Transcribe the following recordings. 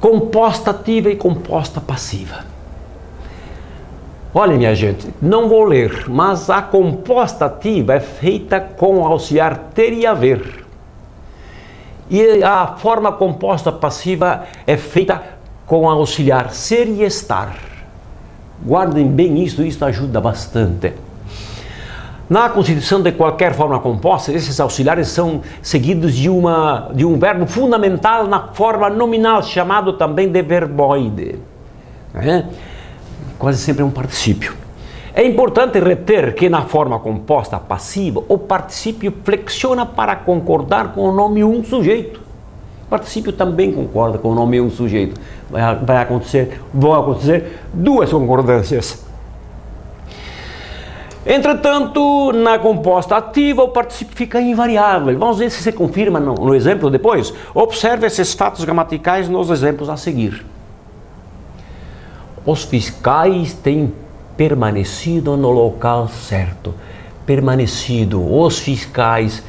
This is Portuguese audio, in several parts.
composta ativa e composta passiva. Olha, minha gente, não vou ler, mas a composta ativa é feita com o auxiliar ter e haver. E a forma composta passiva é feita com o auxiliar ser e estar. Guardem bem isso ajuda bastante. Na constituição de qualquer forma composta, esses auxiliares são seguidos de um verbo fundamental na forma nominal, chamado também de verboide. Quase sempre é um particípio. É importante reter que na forma composta passiva, o particípio flexiona para concordar com o nome sujeito. O particípio também concorda com o nome sujeito. Vão acontecer duas concordâncias. Entretanto, na composta ativa, o particípio fica invariável. Vamos ver se se confirma no exemplo depois. Observe esses fatos gramaticais nos exemplos a seguir. Os fiscais têm permanecido no local certo. Permanecido, os fiscais,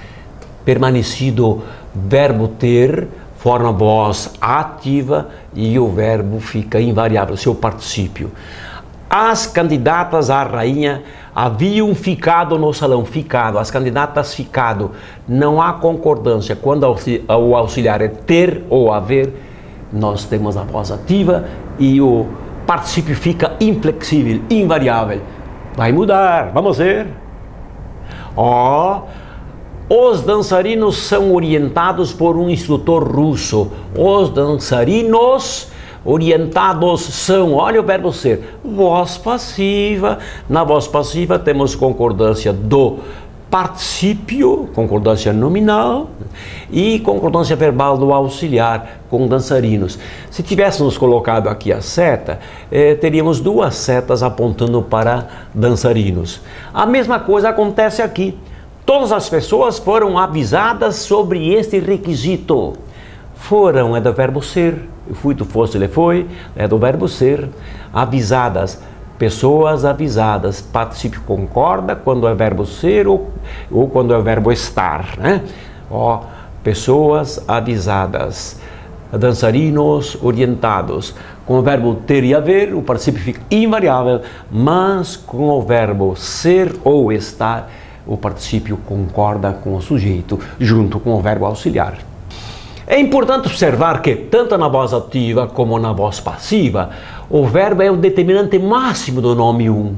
permanecido, verbo ter, forma voz ativa e o verbo fica invariável, seu particípio. As candidatas à rainha haviam ficado no salão, ficado, as candidatas ficado. Não há concordância. Quando o auxiliar é ter ou haver, nós temos a voz ativa e o particípio fica inflexível, invariável. Vai mudar, vamos ver. Os dançarinos são orientados por um instrutor russo. Os dançarinos orientados são, olha o verbo ser, voz passiva. Na voz passiva temos concordância do particípio, concordância nominal, e concordância verbal do auxiliar com dançarinos. Se tivéssemos colocado aqui a seta, teríamos duas setas apontando para dançarinos. A mesma coisa acontece aqui. Todas as pessoas foram avisadas sobre este requisito. Foram é do verbo ser, fui, tu foste, ele foi, é do verbo ser. Avisadas, pessoas avisadas, particípio concorda quando é verbo ser ou quando é verbo estar, né? Pessoas avisadas, dançarinos orientados. Com o verbo ter e haver, o particípio fica invariável, mas com o verbo ser ou estar, o particípio concorda com o sujeito, junto com o verbo auxiliar. É importante observar que, tanto na voz ativa como na voz passiva, o verbo é o determinante máximo do nome O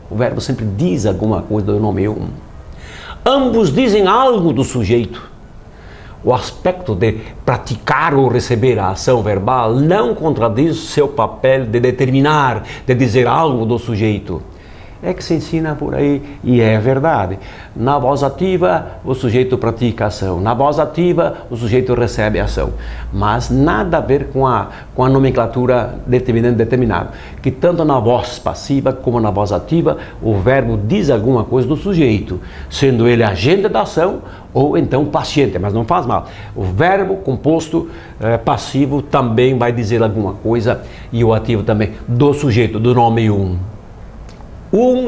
verbo sempre diz alguma coisa do nome Ambos dizem algo do sujeito. O aspecto de praticar ou receber a ação verbal não contradiz seu papel de determinar, de dizer algo do sujeito. É que se ensina por aí, e é verdade. Na voz ativa, o sujeito pratica a ação. Na voz ativa, o sujeito recebe a ação. Mas nada a ver com a nomenclatura determinado. Que tanto na voz passiva como na voz ativa, o verbo diz alguma coisa do sujeito, sendo ele agente da ação ou então paciente, mas não faz mal. O verbo composto passivo também vai dizer alguma coisa, e o ativo também, do sujeito, do nome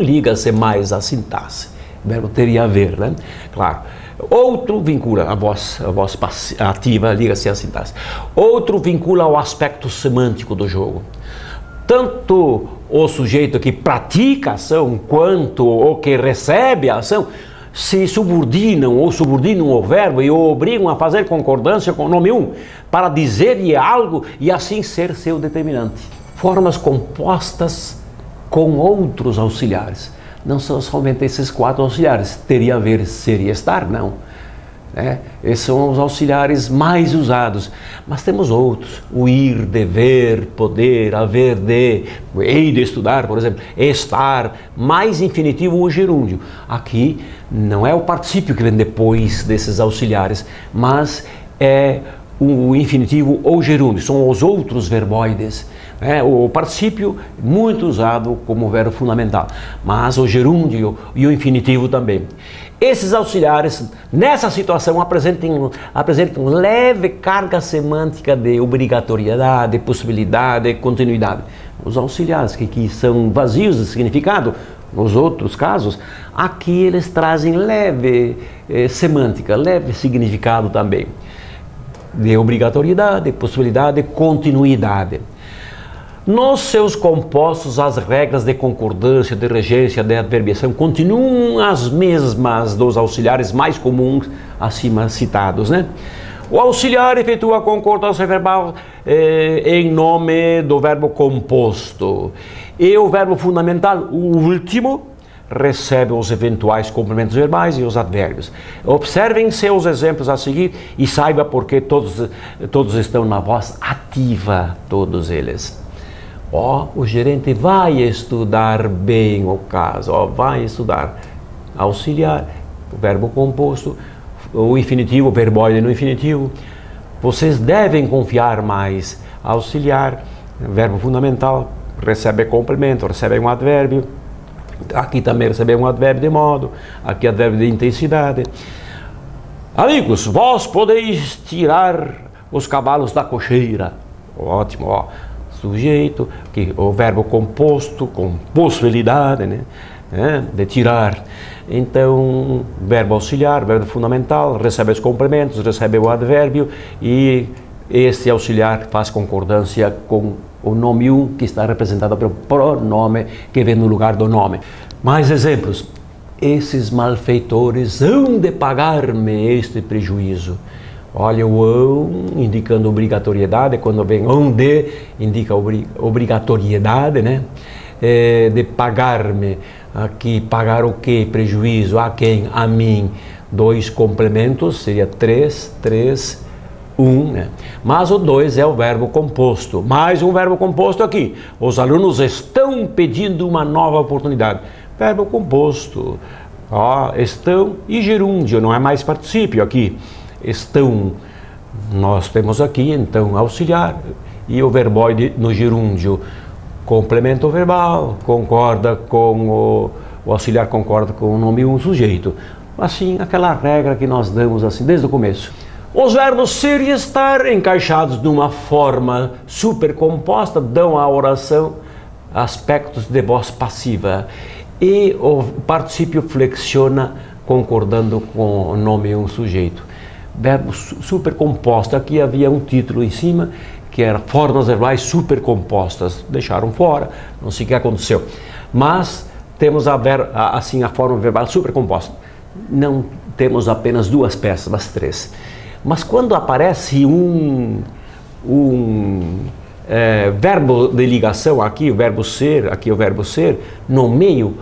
liga-se mais à sintaxe, o verbo ter e haver, né? Claro. Outro vincula a voz ativa, liga-se à sintaxe. Outro vincula ao aspecto semântico do jogo. Tanto o sujeito que pratica a ação, quanto o que recebe a ação, se subordinam o verbo e o obrigam a fazer concordância com o nome para dizer-lhe algo e assim ser seu determinante. Formas compostas com outros auxiliares. Não são somente esses quatro auxiliares, ter e haver, ser e estar, não. Esses são os auxiliares mais usados, mas temos outros: o ir, dever, poder, haver de, hei de estudar, por exemplo, estar, mais infinitivo ou gerúndio. Aqui não é o particípio que vem depois desses auxiliares, mas é o infinitivo ou gerúndio, são os outros verboides. O particípio muito usado como verbo fundamental, mas o gerúndio e o infinitivo também. Esses auxiliares, nessa situação, apresentam leve carga semântica de obrigatoriedade, possibilidade, continuidade. Os auxiliares que são vazios de significado, nos outros casos, aqui eles trazem leve semântica, leve significado também. de obrigatoriedade, possibilidade, continuidade. Nos seus compostos, as regras de concordância, de regência, de adverbiação continuam as mesmas dos auxiliares mais comuns acima citados, né? O auxiliar efetua a concordância verbal em nome do verbo composto. E o verbo fundamental, o último, recebe os eventuais complementos verbais e os advérbios. Observem seus exemplos a seguir e saiba porque todos estão na voz ativa, todos eles. O gerente vai estudar bem o caso, vai estudar. Auxiliar, o verbo composto, o infinitivo, o verbóide no infinitivo. Vocês devem confiar mais. Auxiliar, verbo fundamental, recebe complemento, recebe um advérbio. Aqui também recebe um advérbio de modo, aqui advérbio de intensidade. Amigos, vós podeis tirar os cavalos da cocheira. Ótimo, ó. Sujeito, que o verbo composto com possibilidade, né, de tirar. Então, verbo auxiliar, verbo fundamental, recebe os complementos, recebe o advérbio e esse auxiliar faz concordância com o nome um que está representado pelo pronome que vem no lugar do nome. Mais exemplos. Esses malfeitores hão de pagar-me este prejuízo. Olha, o hão indicando obrigatoriedade, quando vem onde indica obrigatoriedade, né? De pagar-me, aqui pagar o que? Prejuízo, a quem? A mim. Dois complementos, seria três, né? Mas o 2 é o verbo composto. Mais um verbo composto aqui. Os alunos estão pedindo uma nova oportunidade. Verbo composto. Estão e gerúndio, não é mais particípio aqui. Estão, nós temos aqui então auxiliar e o verbóide no gerúndio, complemento verbal, concorda com o auxiliar concorda com o nome um sujeito. Assim, aquela regra que nós damos assim desde o começo. Os verbos ser e estar encaixados numa forma supercomposta dão à oração aspectos de voz passiva e o particípio flexiona concordando com o nome um sujeito. Verbo supercomposto, aqui havia um título em cima que era formas verbais supercompostas, deixaram fora, não sei o que aconteceu, mas temos a forma verbal supercomposta, não temos apenas duas peças, mas três. Mas quando aparece um verbo de ligação, aqui o verbo ser, aqui o verbo ser, no meio,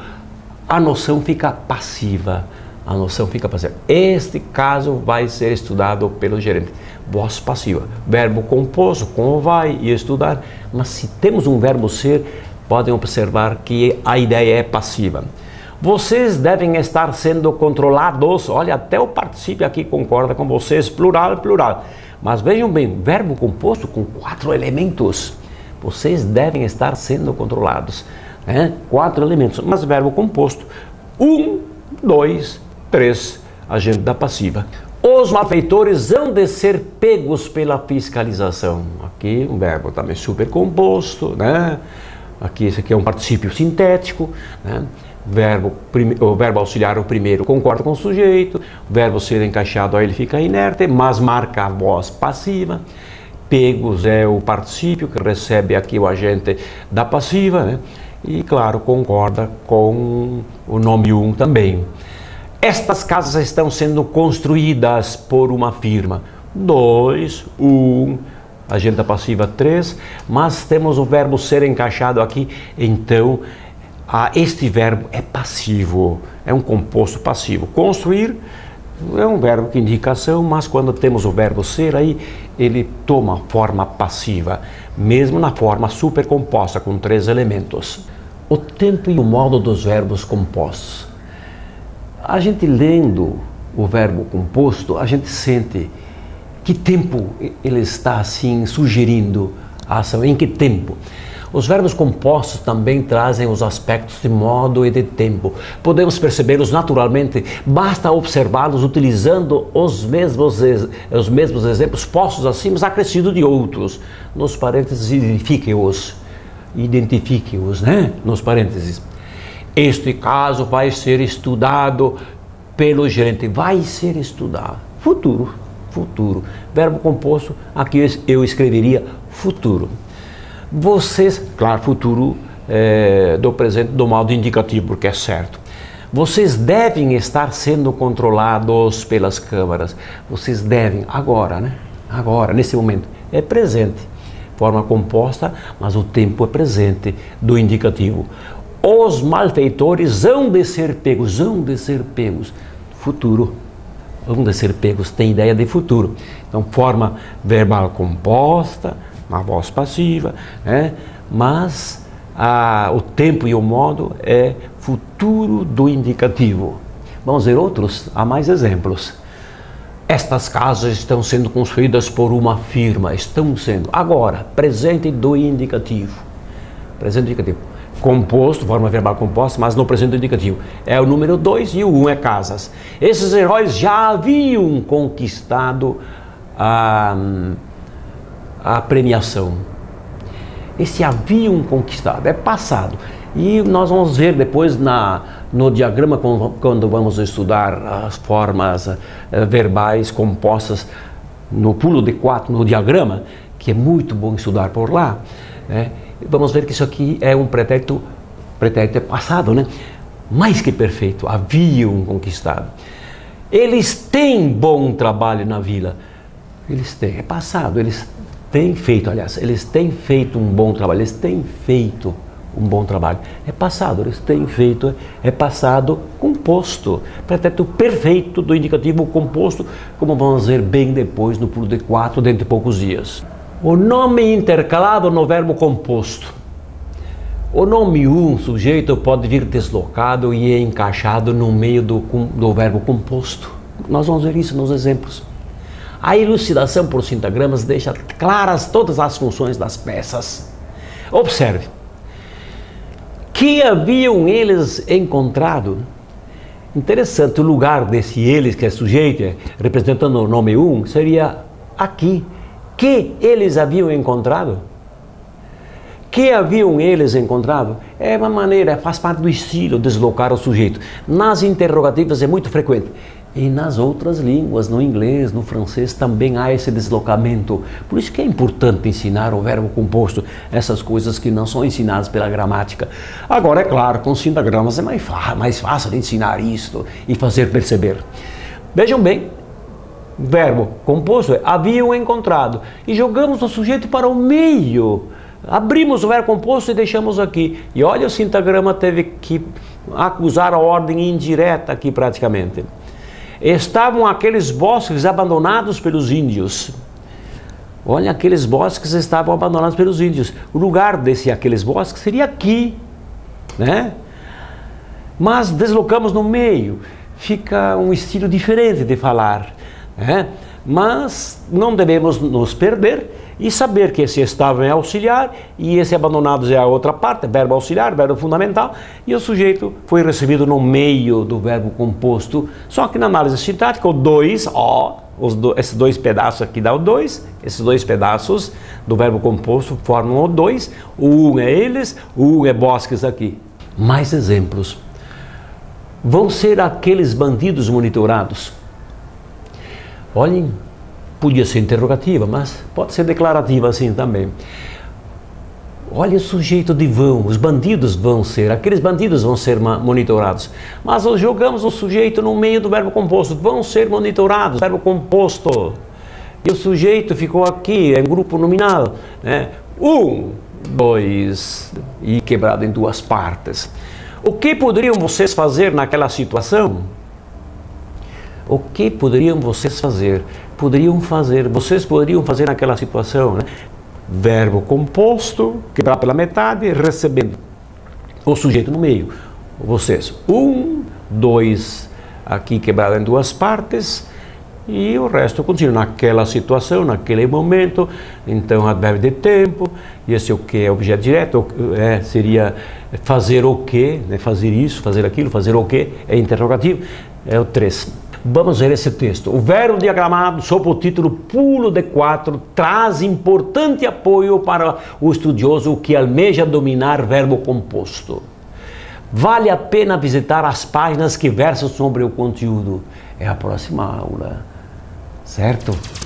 a noção fica passiva. A noção fica passiva. Este caso vai ser estudado pelo gerente. Voz passiva. Verbo composto, com vai e estudar. Mas se temos um verbo ser, podem observar que a ideia é passiva. Vocês devem estar sendo controlados. Olha, até o particípio aqui concorda com vocês. Plural, plural. Mas vejam bem, verbo composto com 4 elementos. Vocês devem estar sendo controlados. 4 elementos. Mas verbo composto. 1, 2, 3, agente da passiva. Os malfeitores hão de ser pegos pela fiscalização. Aqui um verbo também supercomposto, né? Aqui esse aqui é um particípio sintético, né? O verbo auxiliar, o primeiro, concorda com o sujeito. O verbo ser encaixado, aí ele fica inerte, mas marca a voz passiva. Pegos é o particípio que recebe aqui o agente da passiva, né? E claro, concorda com o nome um também. Estas casas estão sendo construídas por uma firma. 2, 1, agente da passiva 3, mas temos o verbo ser encaixado aqui, então este verbo é passivo, é um composto passivo. Construir é um verbo que indica ação, mas quando temos o verbo ser aí, ele toma forma passiva, mesmo na forma supercomposta, com 3 elementos. O tempo e o modo dos verbos compostos. A gente lendo o verbo composto, a gente sente que tempo ele está assim sugerindo a ação, em que tempo. Os verbos compostos também trazem os aspectos de modo e de tempo. Podemos percebê-los naturalmente, basta observá-los utilizando os mesmos exemplos postos acima, mas acrescido de outros. Nos parênteses, identifique-os, né? Nos parênteses. Este caso vai ser estudado pelo gerente. Vai ser estudado. Futuro. futuro. Verbo composto, aqui eu escreveria futuro. Vocês, claro, futuro do presente do modo indicativo, porque é certo. Vocês devem estar sendo controlados pelas câmaras. Vocês devem, agora, né? Agora, nesse momento. É presente. Forma composta, mas o tempo é presente do indicativo. Os malfeitores hão de ser pegos. Futuro. Hão de ser pegos, tem ideia de futuro. Então, forma verbal composta, na voz passiva, né? Mas o tempo e o modo é futuro do indicativo. Vamos ver outros, há mais exemplos. Estas casas estão sendo construídas por uma firma, estão sendo, agora, presente do indicativo. Presente do indicativo. Composto, forma verbal composta, mas no presente do indicativo. É o número 2 e o 1 é casas. Esses heróis já haviam conquistado a premiação. Esse haviam conquistado, é passado. E nós vamos ver depois no diagrama, quando vamos estudar as formas verbais compostas no pulo de 4, no diagrama, que é muito bom estudar por lá, né? Vamos ver que isso aqui é um pretérito é passado, né? Mais que perfeito, haviam conquistado. Eles têm bom trabalho na vila. Eles têm, é passado, eles têm feito, aliás, eles têm feito um bom trabalho, eles têm feito um bom trabalho. É passado, eles têm feito, é passado composto. Pretérito perfeito do indicativo composto, como vamos ver bem depois no pulo de 4, dentro de poucos dias. O nome intercalado no verbo composto. O nome sujeito pode vir deslocado e encaixado no meio do verbo composto. Nós vamos ver isso nos exemplos. A elucidação por sintagramas deixa claras todas as funções das peças. Observe. Que haviam eles encontrado? Interessante, o lugar desse eles, que é sujeito, representando o nome seria aqui. Que eles haviam encontrado? Que haviam eles encontrado? É uma maneira, faz parte do estilo deslocar o sujeito. Nas interrogativas é muito frequente. E nas outras línguas, no inglês, no francês, também há esse deslocamento. Por isso que é importante ensinar o verbo composto, essas coisas que não são ensinadas pela gramática. Agora, é claro, com sintagramas é mais fácil de ensinar isto e fazer perceber. Vejam bem, verbo composto é haviam encontrado. E jogamos o sujeito para o meio. Abrimos o verbo composto e deixamos aqui. E olha, o sintagrama teve que acusar a ordem indireta aqui praticamente. Estavam aqueles bosques abandonados pelos índios. Olha, aqueles bosques estavam abandonados pelos índios. O lugar aqueles bosques seria aqui, né? Mas deslocamos no meio. Fica um estilo diferente de falar, né? Mas não devemos nos perder e saber que esse estavam é auxiliar e esse abandonados é a outra parte, verbo auxiliar, verbo fundamental, e o sujeito foi recebido no meio do verbo composto. Só que na análise sintática, o 2, esses dois pedaços aqui dá o 2, esses dois pedaços do verbo composto formam o 2, o 1 é eles, o 1 é bosques aqui. Mais exemplos. Vão ser aqueles bandidos monitorados. Olhem, podia ser interrogativa, mas pode ser declarativa assim também. Olha o sujeito de vão, os bandidos vão ser, aqueles bandidos vão ser monitorados. Mas nós jogamos o sujeito no meio do verbo composto, vão ser monitorados, verbo composto. E o sujeito ficou aqui, em grupo nominal, né? 1, 2, e quebrado em duas partes. O que poderiam vocês fazer naquela situação? O que poderiam vocês fazer? Vocês poderiam fazer naquela situação, né? Verbo composto, quebrar pela metade, recebendo o sujeito no meio. Vocês, 1, 2, aqui quebrado em duas partes, e o resto continua naquela situação, naquele momento. Então, advérbio de tempo, e esse o que é objeto direto, seria fazer o que, né? Fazer isso, fazer aquilo, fazer o que, é interrogativo, é o 3. Vamos ver esse texto. O verbo diagramado sob o título Pulo de 4 traz importante apoio para o estudioso que almeja dominar verbo composto. Vale a pena visitar as páginas que versam sobre o conteúdo. É a próxima aula. certo?